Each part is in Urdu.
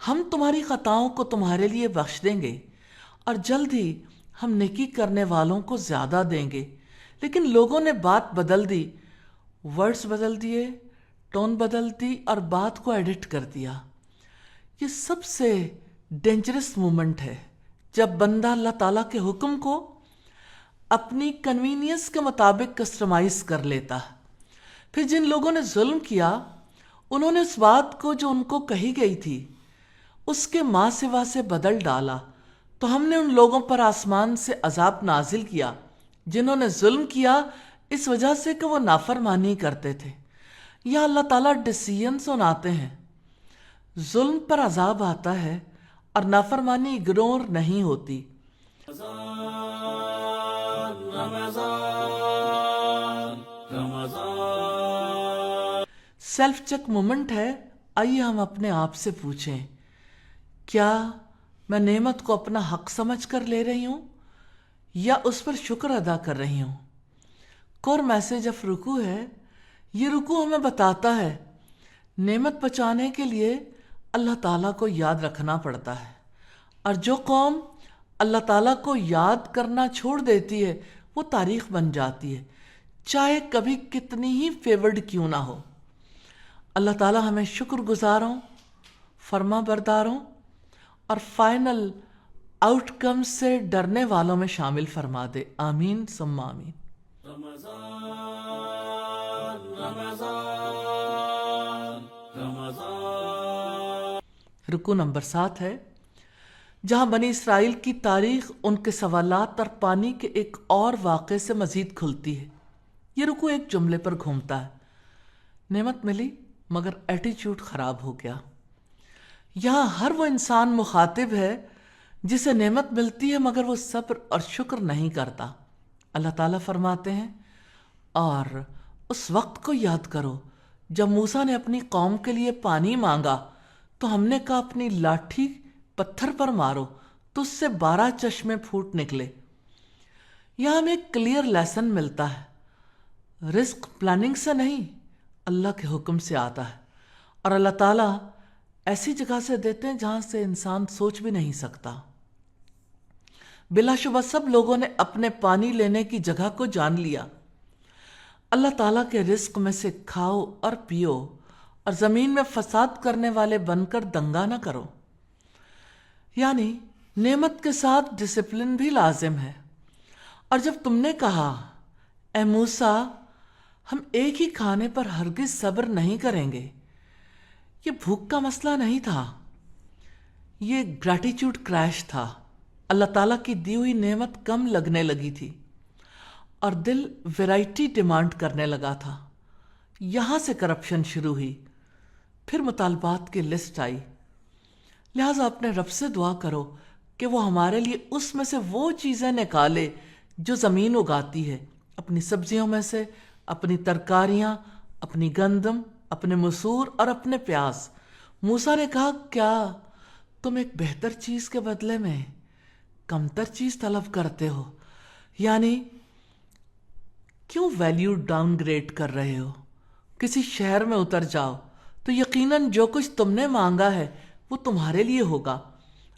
ہم تمہاری خطاؤں کو تمہارے لیے بخش دیں گے اور جلد ہی ہم نیکی کرنے والوں کو زیادہ دیں گے۔ لیکن لوگوں نے بات بدل دی، ورڈز بدل دیے، ٹون بدل دی اور بات کو ایڈٹ کر دیا۔ یہ سب سے ڈینجرس مومنٹ ہے جب بندہ اللہ تعالیٰ کے حکم کو اپنی کنوینئنس کے مطابق کسٹمائز کر لیتا ہے۔ پھر جن لوگوں نے ظلم کیا انہوں نے اس بات کو جو ان کو کہی گئی تھی اس کے ماں سوا سے بدل ڈالا، تو ہم نے ان لوگوں پر آسمان سے عذاب نازل کیا جنہوں نے ظلم کیا اس وجہ سے کہ وہ نافرمانی کرتے تھے۔ یا اللہ تعالیٰ ڈیسیژن سناتے ہیں، ظلم پر عذاب آتا ہے اور نافرمانی اگنور نہیں ہوتی۔ سیلف چیک مومنٹ ہے۔ آئیے ہم اپنے آپ سے پوچھیں، کیا میں نعمت کو اپنا حق سمجھ کر لے رہی ہوں یا اس پر شکر ادا کر رہی ہوں؟ کور میسج آف رکوع ہے۔ یہ رکوع ہمیں بتاتا ہے نعمت بچانے کے لیے اللہ تعالیٰ کو یاد رکھنا پڑتا ہے، اور جو قوم اللہ تعالیٰ کو یاد کرنا چھوڑ دیتی ہے وہ تاریخ بن جاتی ہے، چاہے کبھی کتنی ہی فیورڈ کیوں نہ ہو۔ اللہ تعالیٰ ہمیں شکر گزاروں، فرما برداروں اور فائنل آؤٹ کم سے ڈرنے والوں میں شامل فرما دے۔ آمین ثم آمین۔ رکوع نمبر 7 ہے، جہاں بنی اسرائیل کی تاریخ ان کے سوالات اور پانی کے ایک اور واقعے سے مزید کھلتی ہے۔ یہ رکوع ایک جملے پر گھومتا ہے، نعمت ملی مگر ایٹیچیوڈ خراب ہو گیا۔ یہاں ہر وہ انسان مخاطب ہے جسے نعمت ملتی ہے مگر وہ صبر اور شکر نہیں کرتا۔ اللہ تعالیٰ فرماتے ہیں، اور اس وقت کو یاد کرو جب موسیٰ نے اپنی قوم کے لیے پانی مانگا تو ہم نے کہا اپنی لاٹھی پتھر پر مارو تو اس سے 12 چشمے پھوٹ نکلے۔ یہاں ہمیں ایک کلیئر لیسن ملتا ہے، رزق پلاننگ سے نہیں اللہ کے حکم سے آتا ہے، اور اللہ تعالیٰ ایسی جگہ سے دیتے ہیں جہاں سے انسان سوچ بھی نہیں سکتا۔ بلا شبہ سب لوگوں نے اپنے پانی لینے کی جگہ کو جان لیا۔ اللہ تعالیٰ کے رزق میں سے کھاؤ اور پیو اور زمین میں فساد کرنے والے بن کر دنگا نہ کرو۔ یعنی نعمت کے ساتھ ڈسپلن بھی لازم ہے۔ اور جب تم نے کہا اے موسیٰ ہم ایک ہی کھانے پر ہرگز صبر نہیں کریں گے، یہ بھوک کا مسئلہ نہیں تھا، یہ گریٹیچیوڈ کریش تھا۔ اللہ تعالیٰ کی دی ہوئی نعمت کم لگنے لگی تھی اور دل ویرائٹی ڈیمانڈ کرنے لگا تھا۔ یہاں سے کرپشن شروع ہوئی، پھر مطالبات کی لسٹ آئی۔ لہٰذا اپنے رب سے دعا کرو کہ وہ ہمارے لیے اس میں سے وہ چیزیں نکالے جو زمین اگاتی ہے، اپنی سبزیوں میں سے، اپنی ترکاریاں، اپنی گندم، اپنے مسور اور اپنے پیاز۔ موسیٰ نے کہا کیا تم ایک بہتر چیز کے بدلے میں کمتر چیز طلب کرتے ہو؟ یعنی کیوں ویلیو ڈاؤن گریڈ کر رہے ہو؟ کسی شہر میں اتر جاؤ تو یقیناً جو کچھ تم نے مانگا ہے وہ تمہارے لیے ہوگا،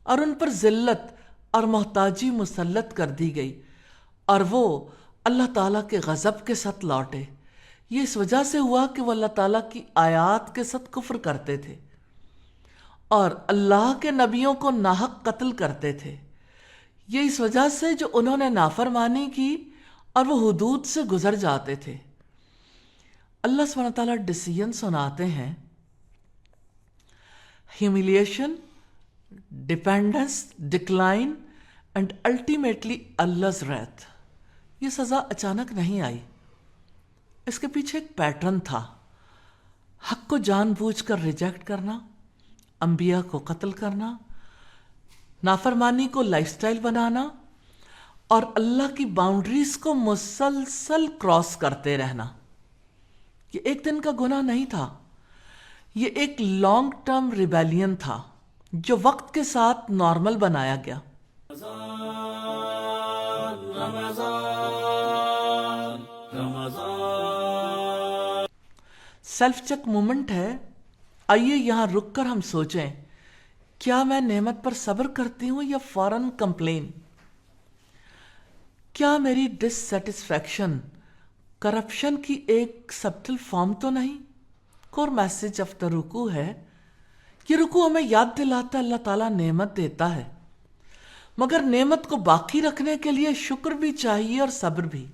اور ان پر ذلت اور محتاجی مسلط کر دی گئی، اور وہ اللہ تعالیٰ کے غضب کے ساتھ لوٹے۔ یہ اس وجہ سے ہوا کہ وہ اللہ تعالیٰ کی آیات کے ساتھ کفر کرتے تھے اور اللہ کے نبیوں کو ناحق قتل کرتے تھے۔ یہ اس وجہ سے جو انہوں نے نافرمانی کی اور وہ حدود سے گزر جاتے تھے۔ اللہ سبحانہ تعالیٰ ڈیسیژن سناتے ہیں، humiliation, dependence, decline and ultimately Allah's wrath۔ یہ سزا اچانک نہیں آئی، اس کے پیچھے ایک پیٹرن تھا، حق کو جان بوجھ کر ریجیکٹ کرنا، انبیاء کو قتل کرنا، نافرمانی کو لائف سٹائل بنانا، اور اللہ کی باؤنڈریز کو مسلسل کراس کرتے رہنا۔ یہ ایک دن کا گناہ نہیں تھا، یہ ایک لانگ ٹرم ریبیلین تھا جو وقت کے ساتھ نارمل بنایا گیا۔ سیلف چیک مومنٹ ہے۔ آئیے یہاں رک کر ہم سوچیں، کیا میں نعمت پر صبر کرتی ہوں یا فوراً کمپلین؟ کیا میری ڈس سیٹسفیکشن کرپشن کی ایک سبٹل فارم تو نہیں؟ کور میسج آف دا رکوع ہے، یہ رکوع ہمیں یاد دلاتا ہے اللہ تعالیٰ نعمت دیتا ہے، مگر نعمت کو باقی رکھنے کے لیے شکر بھی چاہیے اور صبر بھی۔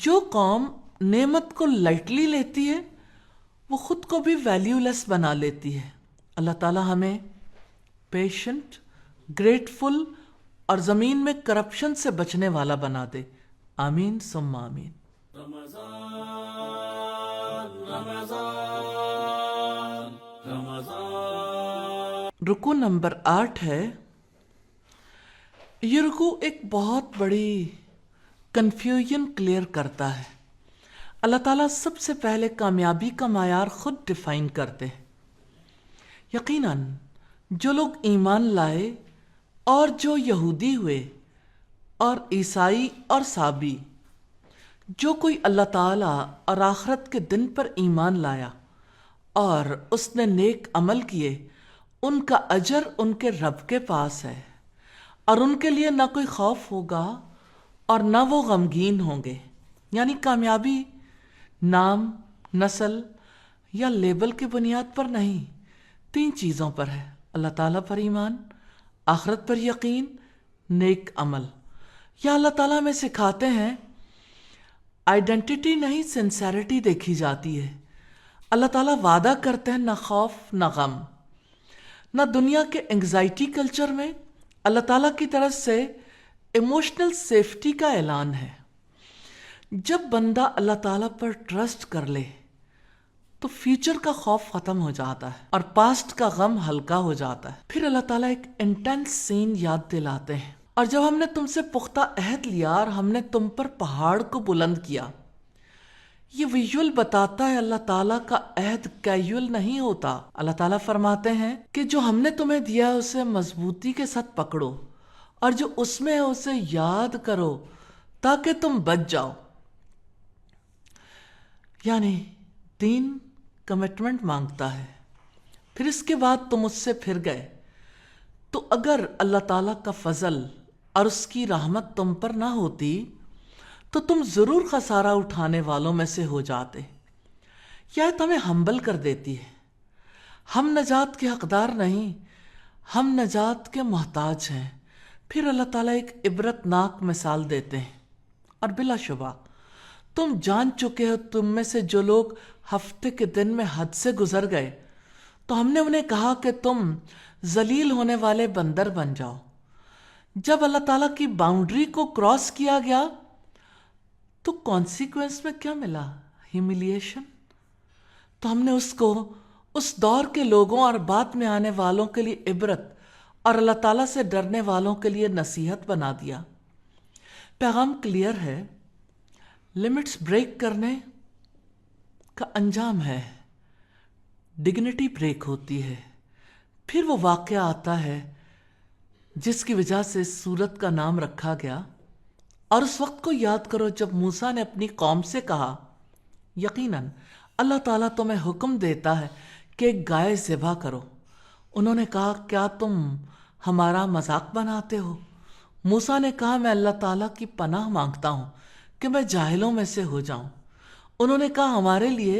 جو قوم نعمت کو لائٹلی لیتی ہے وہ خود کو بھی ویلیو لیس بنا لیتی ہے۔ اللہ تعالیٰ ہمیں پیشنٹ، گریٹفل اور زمین میں کرپشن سے بچنے والا بنا دے۔ آمین ثم آمین۔ رکوع نمبر 8 ہے۔ یہ رکوع ایک بہت بڑی کنفیوژن کلیئر کرتا ہے۔ اللہ تعالیٰ سب سے پہلے کامیابی کا معیار خود ڈیفائن کرتے ہیں۔ یقیناً جو لوگ ایمان لائے اور جو یہودی ہوئے اور عیسائی اور صابی، جو کوئی اللہ تعالیٰ اور آخرت کے دن پر ایمان لایا اور اس نے نیک عمل کیے، ان کا اجر ان کے رب کے پاس ہے، اور ان کے لیے نہ کوئی خوف ہوگا اور نہ وہ غمگین ہوں گے۔ یعنی کامیابی نام، نسل یا لیبل کی بنیاد پر نہیں، 3 چیزوں پر ہے: اللہ تعالیٰ پر ایمان، آخرت پر یقین، نیک عمل۔ یا اللہ تعالیٰ ہمیں سکھاتے ہیں آئیڈینٹیٹی نہیں، سنسیریٹی دیکھی جاتی ہے۔ اللہ تعالیٰ وعدہ کرتے ہیں نہ خوف نہ غم، نہ دنیا کے انگزائٹی کلچر میں اللہ تعالیٰ کی طرف سے ایموشنل سیفٹی کا اعلان ہے۔ جب بندہ اللہ تعالیٰ پر ٹرسٹ کر لے تو فیوچر کا خوف ختم ہو جاتا ہے اور پاسٹ کا غم ہلکا ہو جاتا ہے۔ پھر اللہ تعالیٰ ایک انٹینس سین یاد دلاتے ہیں، اور جب ہم نے تم سے پختہ عہد لیا اور ہم نے تم پر پہاڑ کو بلند کیا۔ یہ ویژول بتاتا ہے اللہ تعالیٰ کا عہد کیجول نہیں ہوتا۔ اللہ تعالیٰ فرماتے ہیں کہ جو ہم نے تمہیں دیا اسے مضبوطی کے ساتھ پکڑو، اور جو اس میں ہے اسے یاد کرو تاکہ تم بچ جاؤ۔ یعنی دین کمٹمنٹ مانگتا ہے۔ پھر اس کے بعد تم اس سے پھر گئے تو اگر اللہ تعالیٰ کا فضل اور اس کی رحمت تم پر نہ ہوتی تو تم ضرور خسارہ اٹھانے والوں میں سے ہو جاتے۔ یہ تمہیں ہمبل کر دیتی ہے۔ ہم نجات کے حقدار نہیں، ہم نجات کے محتاج ہیں۔ پھر اللہ تعالیٰ ایک عبرت ناک مثال دیتے ہیں، اور بلا شبہ تم جان چکے ہو تم میں سے جو لوگ ہفتے کے دن میں حد سے گزر گئے تو ہم نے انہیں کہا کہ تم ذلیل ہونے والے بندر بن جاؤ۔ جب اللہ تعالیٰ کی باؤنڈری کو کراس کیا گیا تو کانسیکوینس میں کیا ملا؟ ہیوملیشن۔ تو ہم نے اس کو اس دور کے لوگوں اور بعد میں آنے والوں کے لیے عبرت اور اللہ تعالیٰ سے ڈرنے والوں کے لیے نصیحت بنا دیا۔ پیغام کلیئر ہے، لمٹس بریک کرنے کا انجام ہے ڈگنیٹی بریک ہوتی ہے۔ پھر وہ واقعہ آتا ہے جس کی وجہ سے اس سورت کا نام رکھا گیا، اور اس وقت کو یاد کرو جب موسیٰ نے اپنی قوم سے کہا، یقیناً اللہ تعالیٰ تمہیں حکم دیتا ہے کہ ایک گائے ذبح کرو۔ انہوں نے کہا، کیا تم ہمارا مذاق بناتے ہو؟ موسیٰ نے کہا، میں اللہ تعالیٰ کی پناہ مانگتا ہوں کہ میں جاہلوں میں سے ہو جاؤں۔ انہوں نے کہا، ہمارے لیے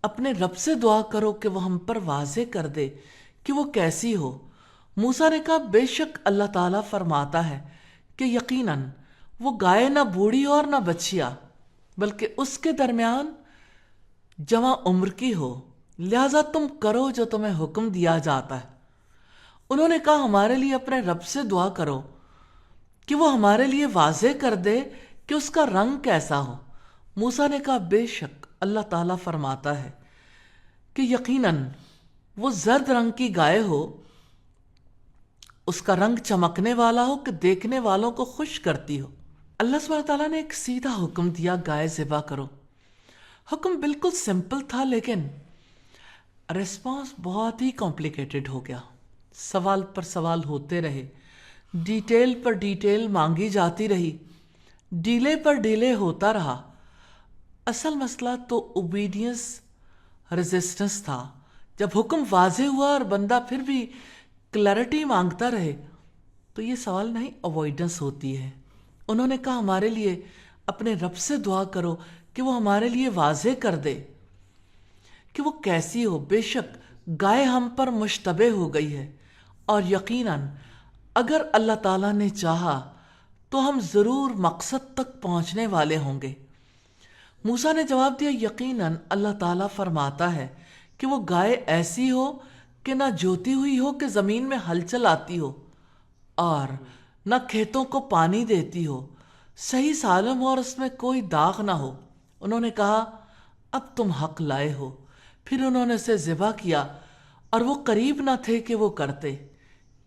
اپنے رب سے دعا کرو کہ وہ ہم پر واضح کر دے کہ وہ کیسی ہو۔ موسیٰ نے کہا، بے شک اللہ تعالیٰ فرماتا ہے کہ یقیناً وہ گائے نہ بوڑھی اور نہ بچیا بلکہ اس کے درمیان جوان عمر کی ہو، لہذا تم کرو جو تمہیں حکم دیا جاتا ہے۔ انہوں نے کہا، ہمارے لیے اپنے رب سے دعا کرو کہ وہ ہمارے لیے واضح کر دے کہ اس کا رنگ کیسا ہو۔ موسیٰ نے کہا، بے شک اللہ تعالیٰ فرماتا ہے کہ یقیناً وہ زرد رنگ کی گائے ہو، اس کا رنگ چمکنے والا ہو کہ دیکھنے والوں کو خوش کرتی ہو۔ اللہ سبحانہ تعالیٰ نے ایک سیدھا حکم دیا، گائے ذبح کرو۔ حکم بالکل سمپل تھا، لیکن ریسپانس بہت ہی کمپلیکیٹڈ ہو گیا۔ سوال پر سوال ہوتے رہے، ڈیٹیل پر ڈیٹیل مانگی جاتی رہی، ڈیلے پر ڈیلے ہوتا رہا۔ اصل مسئلہ تو اوبیڈینس ریزسٹنس تھا جب حکم واضح ہوا اور بندہ پھر بھی کلیئرٹی مانگتا رہے تو یہ سوال نہیں، اوائڈنس ہوتی ہے۔ انہوں نے کہا ہمارے لیے اپنے رب سے دعا کرو کہ وہ ہمارے لیے واضح کر دے کہ وہ کیسی ہو۔ بے شک گائے ہم پر مشتبہ ہو گئی ہے، اور یقیناً اگر اللہ تعالیٰ نے چاہا تو ہم ضرور مقصد تک پہنچنے والے ہوں گے۔ موسیٰ نے جواب دیا یقیناً اللہ تعالیٰ فرماتا ہے کہ وہ گائے ایسی ہو کہ نہ جوتی ہوئی ہو کہ زمین میں ہلچل آتی ہو، اور نہ کھیتوں کو پانی دیتی ہو، صحیح سالم ہو اور اس میں کوئی داغ نہ ہو۔ انہوں نے کہا اب تم حق لائے ہو۔ پھر انہوں نے اسے ذبح کیا اور وہ قریب نہ تھے کہ وہ کرتے،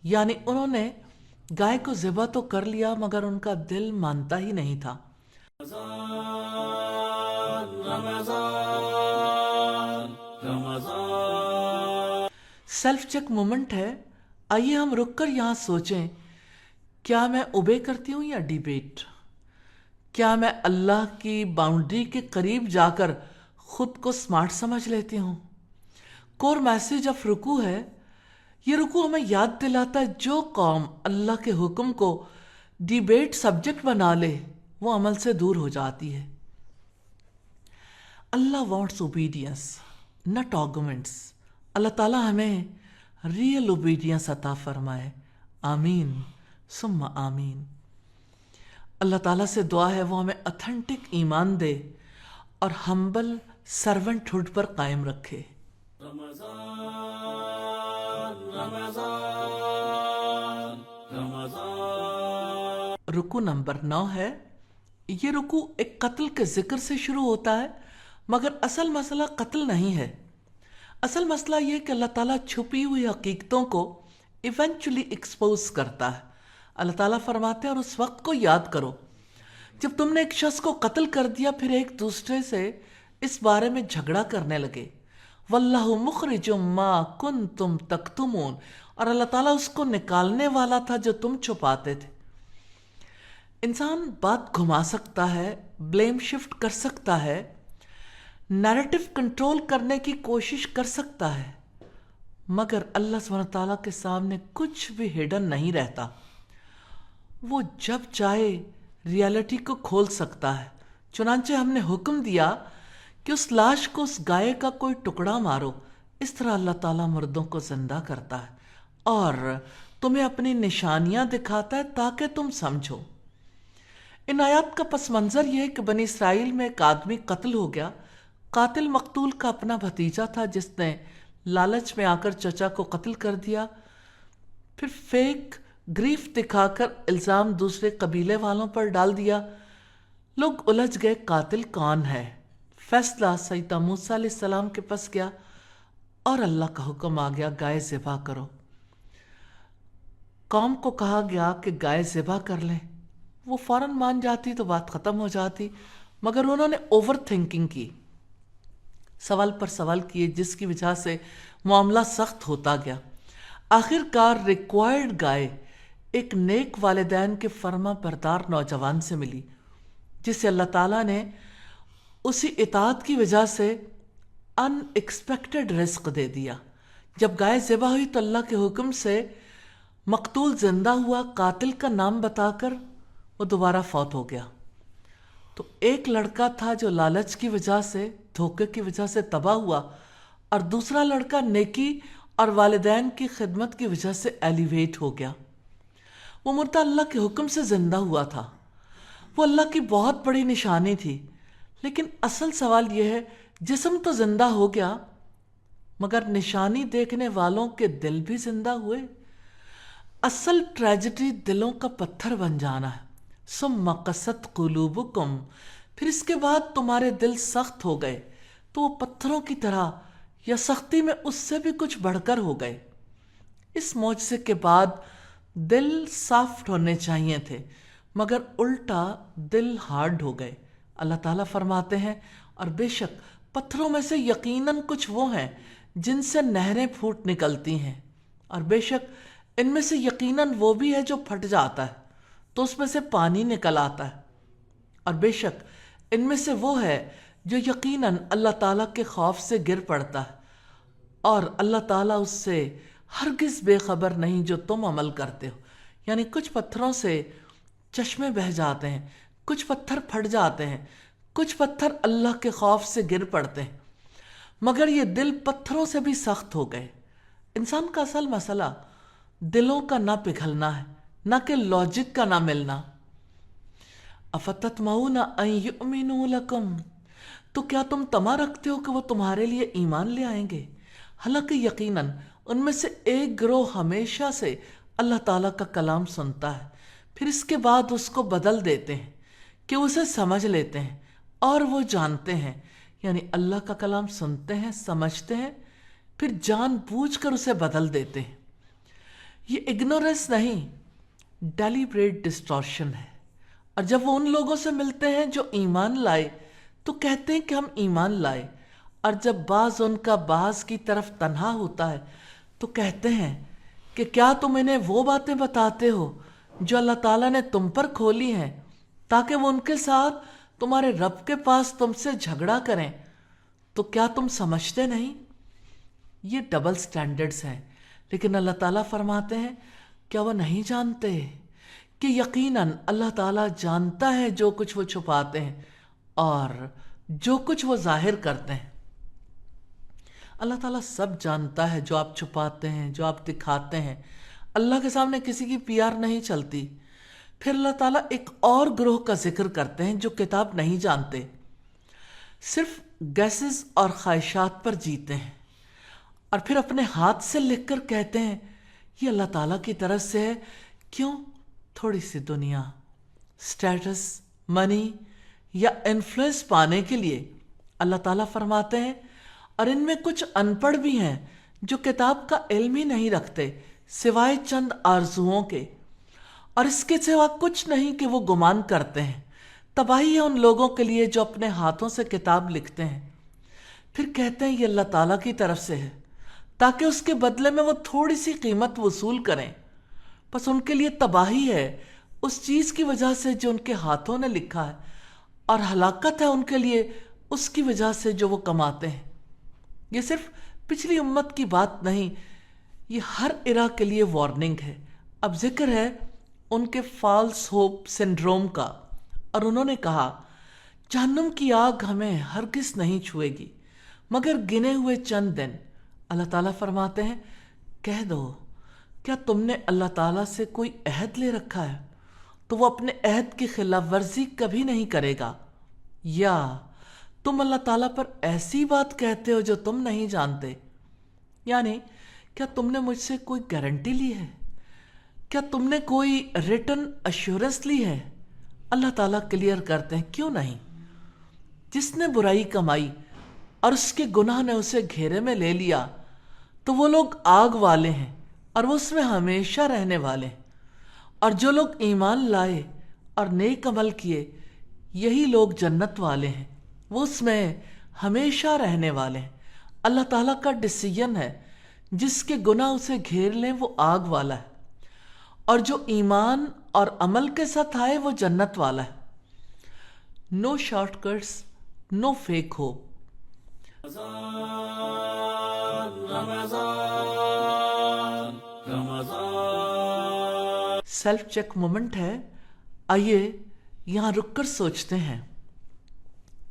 یعنی انہوں نے گائے کو ذبح تو کر لیا مگر ان کا دل مانتا ہی نہیں تھا۔ سیلف چیک مومنٹ ہے۔ آئیے ہم رک کر یہاں سوچیں، کیا میں اوبے کرتی ہوں یا ڈیبیٹ؟ کیا میں اللہ کی باؤنڈری کے قریب جا کر خود کو سمارٹ سمجھ لیتی ہوں؟ کور میسج آف رکوع ہے۔ یہ رکوع ہمیں یاد دلاتا ہے جو قوم اللہ کے حکم کو ڈیبیٹ سبجیکٹ بنا لے وہ عمل سے دور ہو جاتی ہے۔ اللہ وانٹس اوبیڈینس ناٹ آرگومنٹس۔ اللہ تعالیٰ ہمیں ریئل اوبیڈینس عطا فرمائے، آمین ثم آمین۔ اللہ تعالیٰ سے دعا ہے وہ ہمیں اتھینٹک ایمان دے اور ہمبل سرونٹ ہوڈ پر قائم رکھے۔ رکوع نمبر 9 ہے۔ یہ رکوع ایک قتل کے ذکر سے شروع ہوتا ہے، مگر اصل مسئلہ قتل نہیں ہے۔ اصل مسئلہ یہ کہ اللہ تعالیٰ چھپی ہوئی حقیقتوں کو ایونچولی ایکسپوز کرتا ہے۔ اللہ تعالیٰ فرماتے ہیں اور اس وقت کو یاد کرو جب تم نے ایک شخص کو قتل کر دیا، پھر ایک دوسرے سے اس بارے میں جھگڑا کرنے لگے۔ واللہ مخرج ما کنتم تکتمون، اور اللہ تعالیٰ اس کو نکالنے والا تھا جو تم چھپاتے تھے۔ انسان بات گھما سکتا ہے، بلیم شفٹ کر سکتا ہے، نیریٹو کنٹرول کرنے کی کوشش کر سکتا ہے، مگر اللہ سبحانہ تعالیٰ کے سامنے کچھ بھی ہڈن نہیں رہتا۔ وہ جب چاہے ریالٹی کو کھول سکتا ہے۔ چنانچہ ہم نے حکم دیا کہ اس لاش کو، اس گائے کا کوئی ٹکڑا مارو۔ اس طرح اللہ تعالیٰ مردوں کو زندہ کرتا ہے اور تمہیں اپنی نشانیاں دکھاتا ہے تاکہ تم سمجھو۔ ان آیات کا پس منظر یہ ہے کہ بنی اسرائیل میں ایک آدمی قتل ہو گیا۔ قاتل مقتول کا اپنا بھتیجا تھا جس نے لالچ میں آ کر چچا کو قتل کر دیا، پھر فیک گریف دکھا کر الزام دوسرے قبیلے والوں پر ڈال دیا۔ لوگ الجھ گئے قاتل کون ہے۔ فیصلہ سیدنا موسیٰ علیہ السلام کے پاس گیا اور اللہ کا حکم آ گیا گائے ذبح کرو۔ قوم کو کہا گیا کہ گائے ذبح کر لیں، وہ فوراً مان جاتی تو بات ختم ہو جاتی، مگر انہوں نے اوور تھنکنگ کی، سوال پر سوال کیے، جس کی وجہ سے معاملہ سخت ہوتا گیا۔ آخر کار ریکوائرڈ گائے ایک نیک والدین کے فرما بردار نوجوان سے ملی، جسے اللہ تعالیٰ نے اسی اطاعت کی وجہ سے ان ایکسپیکٹڈ رزق دے دیا۔ جب گائے ذبح ہوئی تو اللہ کے حکم سے مقتول زندہ ہوا۔ قاتل کا نام بتا کر وہ دوبارہ فوت ہو گیا۔ تو ایک لڑکا تھا جو لالچ کی وجہ سے، دھوکے کی وجہ سے تباہ ہوا، اور دوسرا لڑکا نیکی اور والدین کی خدمت کی وجہ سے ایلیویٹ ہو گیا۔ وہ مردہ اللہ کے حکم سے زندہ ہوا تھا۔ وہ اللہ کی بہت بڑی نشانی تھی، لیکن اصل سوال یہ ہے، جسم تو زندہ ہو گیا مگر نشانی دیکھنے والوں کے دل بھی زندہ ہوئے؟ اصل ٹریجڈی دلوں کا پتھر بن جانا ہے۔ ثم قست قلوبکم، پھر اس کے بعد تمہارے دل سخت ہو گئے، تو وہ پتھروں کی طرح یا سختی میں اس سے بھی کچھ بڑھ کر ہو گئے۔ اس معجزے کے بعد دل سافٹ ہونے چاہیے تھے، مگر الٹا دل ہارڈ ہو گئے۔ اللہ تعالیٰ فرماتے ہیں اور بے شک پتھروں میں سے یقیناً کچھ وہ ہیں جن سے نہریں پھوٹ نکلتی ہیں، اور بے شک ان میں سے یقیناً وہ بھی ہے جو پھٹ جاتا ہے تو اس میں سے پانی نکل آتا ہے، اور بے شک ان میں سے وہ ہے جو یقیناً اللہ تعالیٰ کے خوف سے گر پڑتا ہے اور اللہ تعالیٰ اس سے ہرگز بے خبر نہیں جو تم عمل کرتے ہو. یعنی کچھ پتھروں سے چشمے بہہ جاتے ہیں، کچھ پتھر پھٹ جاتے ہیں، کچھ پتھر اللہ کے خوف سے گر پڑتے ہیں، مگر یہ دل پتھروں سے بھی سخت ہو گئے. انسان کا اصل مسئلہ دلوں کا نہ پگھلنا ہے، نہ کہ لاجک کا نہ ملنا. افتطمعون ان یؤمنوا لکم، تو کیا تم طمع رکھتے ہو کہ وہ تمہارے لیے ایمان لے آئیں گے؟ حالانکہ یقیناً ان میں سے ایک گروہ ہمیشہ سے اللہ تعالیٰ کا کلام سنتا ہے، پھر اس کے بعد اس کو بدل دیتے ہیں کہ اسے سمجھ لیتے ہیں اور وہ جانتے ہیں. یعنی اللہ کا کلام سنتے ہیں، سمجھتے ہیں، پھر جان بوجھ کر اسے بدل دیتے ہیں. یہ اگنورنس نہیں، ڈیلیبریٹ ڈسٹورشن ہے. اور جب وہ ان لوگوں سے ملتے ہیں جو ایمان لائے تو کہتے ہیں کہ ہم ایمان لائے، اور جب بعض ان کا بعض کی طرف تنہا ہوتا ہے تو کہتے ہیں کہ کیا تم انہیں وہ باتیں بتاتے ہو جو اللہ تعالیٰ نے تم پر کھولی ہیں تاکہ وہ ان کے ساتھ تمہارے رب کے پاس تم سے جھگڑا کریں؟ تو کیا تم سمجھتے نہیں؟ یہ ڈبل سٹینڈرڈز ہیں. لیکن اللہ تعالیٰ فرماتے ہیں کیا وہ نہیں جانتے کہ یقیناً اللہ تعالیٰ جانتا ہے جو کچھ وہ چھپاتے ہیں اور جو کچھ وہ ظاہر کرتے ہیں. اللہ تعالیٰ سب جانتا ہے جو آپ چھپاتے ہیں، جو آپ دکھاتے ہیں. اللہ کے سامنے کسی کی پی آر نہیں چلتی. پھر اللہ تعالیٰ ایک اور گروہ کا ذکر کرتے ہیں جو کتاب نہیں جانتے، صرف گیسز اور خواہشات پر جیتے ہیں، اور پھر اپنے ہاتھ سے لکھ کر کہتے ہیں یہ اللہ تعالیٰ کی طرف سے ہے. کیوں؟ تھوڑی سی دنیا، سٹیٹس، منی یا انفلوئنس پانے کے لیے. اللہ تعالیٰ فرماتے ہیں اور ان میں کچھ ان پڑھ بھی ہیں جو کتاب کا علم ہی نہیں رکھتے سوائے چند آرزوؤں کے، اور اس کے سوا کچھ نہیں کہ وہ گمان کرتے ہیں. تباہی ہے ان لوگوں کے لیے جو اپنے ہاتھوں سے کتاب لکھتے ہیں پھر کہتے ہیں یہ اللہ تعالیٰ کی طرف سے ہے تاکہ اس کے بدلے میں وہ تھوڑی سی قیمت وصول کریں. بس ان کے لیے تباہی ہے اس چیز کی وجہ سے جو ان کے ہاتھوں نے لکھا ہے، اور ہلاکت ہے ان کے لیے اس کی وجہ سے جو وہ کماتے ہیں. یہ صرف پچھلی امت کی بات نہیں، یہ ہر ایرا کے لیے وارننگ ہے. اب ذکر ہے ان کے فالس ہوپ سنڈروم کا، اور انہوں نے کہا جہنم کی آگ ہمیں ہرگز نہیں چھوئے گی مگر گنے ہوئے چند دن. اللہ تعالیٰ فرماتے ہیں کہہ دو کیا تم نے اللہ تعالیٰ سے کوئی عہد لے رکھا ہے تو وہ اپنے عہد کی خلاف ورزی کبھی نہیں کرے گا، یا تم اللہ تعالیٰ پر ایسی بات کہتے ہو جو تم نہیں جانتے. یعنی کیا تم نے مجھ سے کوئی گارنٹی لی ہے؟ کیا تم نے کوئی ریٹن ایشورنس لی ہے؟ اللہ تعالیٰ کلیئر کرتے ہیں کیوں نہیں. جس نے برائی کمائی اور اس کے گناہ نے اسے گھیرے میں لے لیا تو وہ لوگ آگ والے ہیں اور وہ اس میں ہمیشہ رہنے والے ہیں. اور جو لوگ ایمان لائے اور نیک عمل کیے یہی لوگ جنت والے ہیں، وہ اس میں ہمیشہ رہنے والے ہیں. اللہ تعالیٰ کا ڈیسیژن ہے جس کے گناہ اسے گھیر لیں وہ آگ والا ہے، اور جو ایمان اور عمل کے ساتھ آئے وہ جنت والا ہے. No short cuts, no fake hope. Self check moment ہے. آئیے یہاں رک کر سوچتے ہیں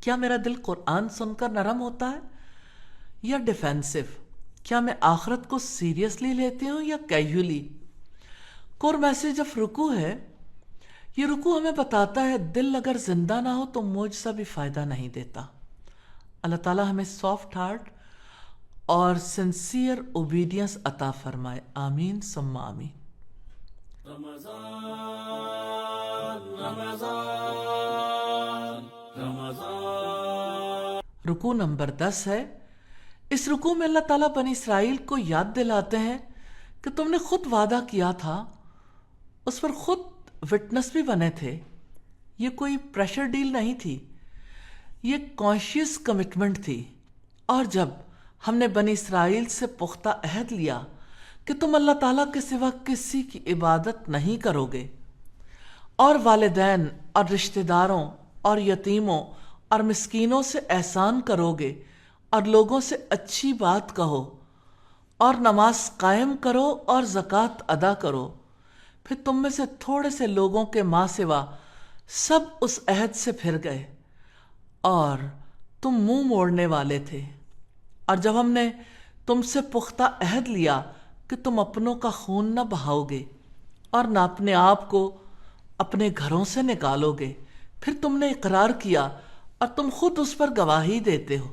کیا میرا دل قرآن سن کر نرم ہوتا ہے یا ڈیفینسو؟ کیا میں آخرت کو سیریسلی لیتی ہوں یا کیجولی؟ کور میسج آف رکوع ہے. یہ رکوع ہمیں بتاتا ہے دل اگر زندہ نہ ہو تو معجزہ بھی فائدہ نہیں دیتا. اللہ تعالیٰ ہمیں سافٹ ہارٹ اور سنسیئر اوبیڈینس عطا فرمائے. آمین ثم آمین. رمضان رمضان رمضان. رکوع نمبر 10 ہے. اس رکوع میں اللہ تعالیٰ بنی اسرائیل کو یاد دلاتے ہیں کہ تم نے خود وعدہ کیا تھا، اس پر خود وٹنس بھی بنے تھے. یہ کوئی پریشر ڈیل نہیں تھی، یہ کانشیس کمٹمنٹ تھی. اور جب ہم نے بنی اسرائیل سے پختہ عہد لیا کہ تم اللہ تعالیٰ کے سوا کسی کی عبادت نہیں کرو گے، اور والدین اور رشتہ داروں اور یتیموں اور مسکینوں سے احسان کرو گے اور لوگوں سے اچھی بات کہو اور نماز قائم کرو اور زکوٰۃ ادا کرو، پھر تم میں سے تھوڑے سے لوگوں کے ماں سوا سب اس عہد سے پھر گئے اور تم منہ موڑنے والے تھے۔ اور جب ہم نے تم سے پختہ عہد لیا کہ تم اپنوں کا خون نہ بہاؤ گے اور نہ اپنے آپ کو اپنے گھروں سے نکالو گے، پھر تم نے اقرار کیا اور تم خود اس پر گواہی دیتے ہو۔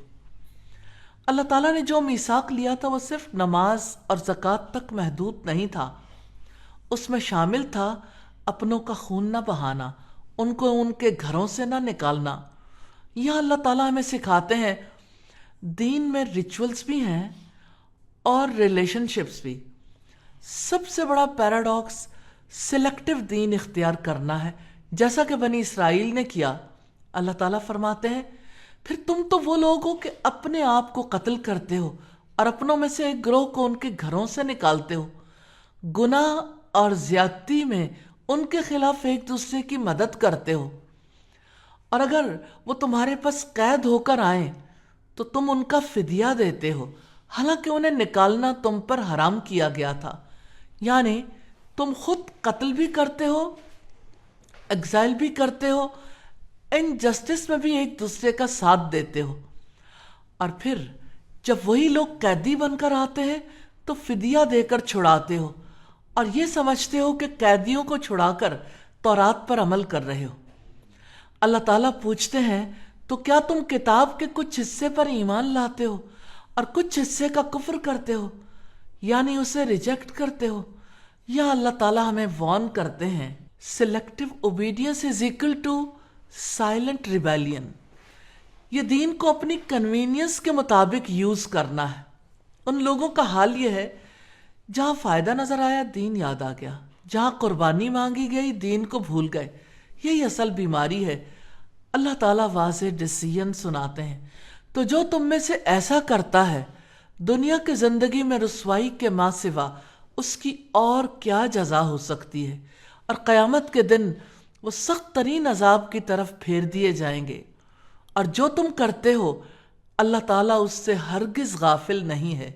اللہ تعالیٰ نے جو میثاق لیا تھا وہ صرف نماز اور زکوٰۃ تک محدود نہیں تھا، اس میں شامل تھا اپنوں کا خون نہ بہانا، ان کو ان کے گھروں سے نہ نکالنا۔ یہاں اللہ تعالیٰ ہمیں سکھاتے ہیں دین میں ریچولز بھی ہیں اور ریلیشن شپس بھی۔ سب سے بڑا پیراڈاکس سلیکٹیو دین اختیار کرنا ہے، جیسا کہ بنی اسرائیل نے کیا۔ اللہ تعالیٰ فرماتے ہیں پھر تم تو وہ لوگ ہو کہ اپنے آپ کو قتل کرتے ہو اور اپنوں میں سے ایک گروہ کو ان کے گھروں سے نکالتے ہو، گناہ اور زیادتی میں ان کے خلاف ایک دوسرے کی مدد کرتے ہو، اور اگر وہ تمہارے پاس قید ہو کر آئیں تو تم ان کا فدیہ دیتے ہو، حالانکہ انہیں نکالنا تم پر حرام کیا گیا تھا۔ یعنی تم خود قتل بھی کرتے ہو، ایگزائل بھی کرتے ہو، انجسٹس میں بھی ایک دوسرے کا ساتھ دیتے ہو، اور پھر جب وہی لوگ قیدی بن کر آتے ہیں تو فدیہ دے کر چھڑاتے ہو، اور یہ سمجھتے ہو کہ قیدیوں کو چھڑا کر تورات پر عمل کر رہے ہو۔ اللہ تعالیٰ پوچھتے ہیں تو کیا تم کتاب کے کچھ حصے پر ایمان لاتے ہو اور کچھ حصے کا کفر کرتے ہو، یعنی اسے ریجیکٹ کرتے ہو؟ یا اللہ تعالیٰ ہمیں وارن کرتے ہیں selective obedience is equal to silent rebellion. یہ دین کو اپنی کنوینئنس کے مطابق یوز کرنا ہے۔ ان لوگوں کا حال یہ ہے جہاں فائدہ نظر آیا دین یاد آ گیا، جہاں قربانی مانگی گئی دین کو بھول گئے۔ یہی اصل بیماری ہے۔ اللہ تعالیٰ واضح ڈیسیژن سناتے ہیں تو جو تم میں سے ایسا کرتا ہے دنیا کی زندگی میں رسوائی کے ماں سوا اس کی اور کیا جزا ہو سکتی ہے، اور قیامت کے دن وہ سخت ترین عذاب کی طرف پھیر دیے جائیں گے۔ اور جو تم کرتے ہو اللہ تعالیٰ اس سے ہرگز غافل نہیں ہے۔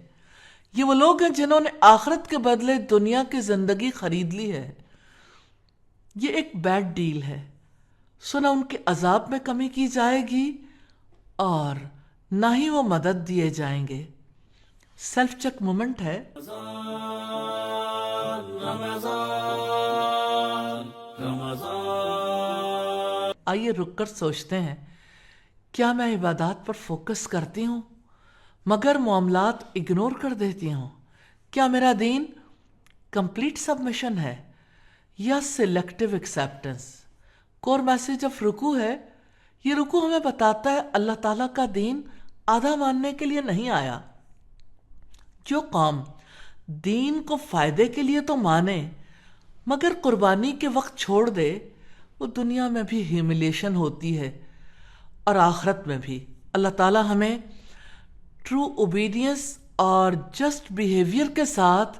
یہ وہ لوگ ہیں جنہوں نے آخرت کے بدلے دنیا کی زندگی خرید لی ہے۔ یہ ایک بیڈ ڈیل ہے۔ سنا ان کے عذاب میں کمی کی جائے گی اور نہ ہی وہ مدد دیے جائیں گے۔ سیلف چیک مومنٹ ہے۔ آئیے رک کر سوچتے ہیں، کیا میں عبادات پر فوکس کرتی ہوں مگر معاملات اگنور کر دیتی ہوں؟ کیا میرا دین کمپلیٹ سبمیشن ہے یا selective acceptance? Core message of رکوع ہے۔ یہ رکوع ہمیں بتاتا ہے اللہ تعالیٰ کا دین آدھا ماننے کے لیے نہیں آیا۔ جو قوم دین کو فائدے کے لیے تو مانے مگر قربانی کے وقت چھوڑ دے، وہ دنیا میں بھی ہیوملیشن ہوتی ہے اور آخرت میں بھی۔ اللہ تعالیٰ ہمیں ٹرو اوبیڈینس اور جسٹ بیہیویئر کے ساتھ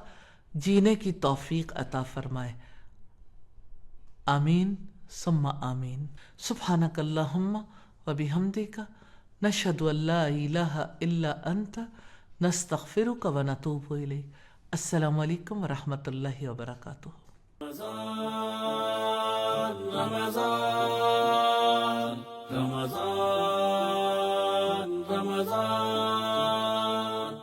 جینے کی توفیق عطا فرمائے۔ آمین ثم آمین۔ سبحانک اللہم و بحمدک، نشہد ان لا الہ الا انت، نستغفرک و نتوب الیک۔ السلام علیکم ورحمۃ اللہ وبرکاتہ۔ رمضان رمضان رمضان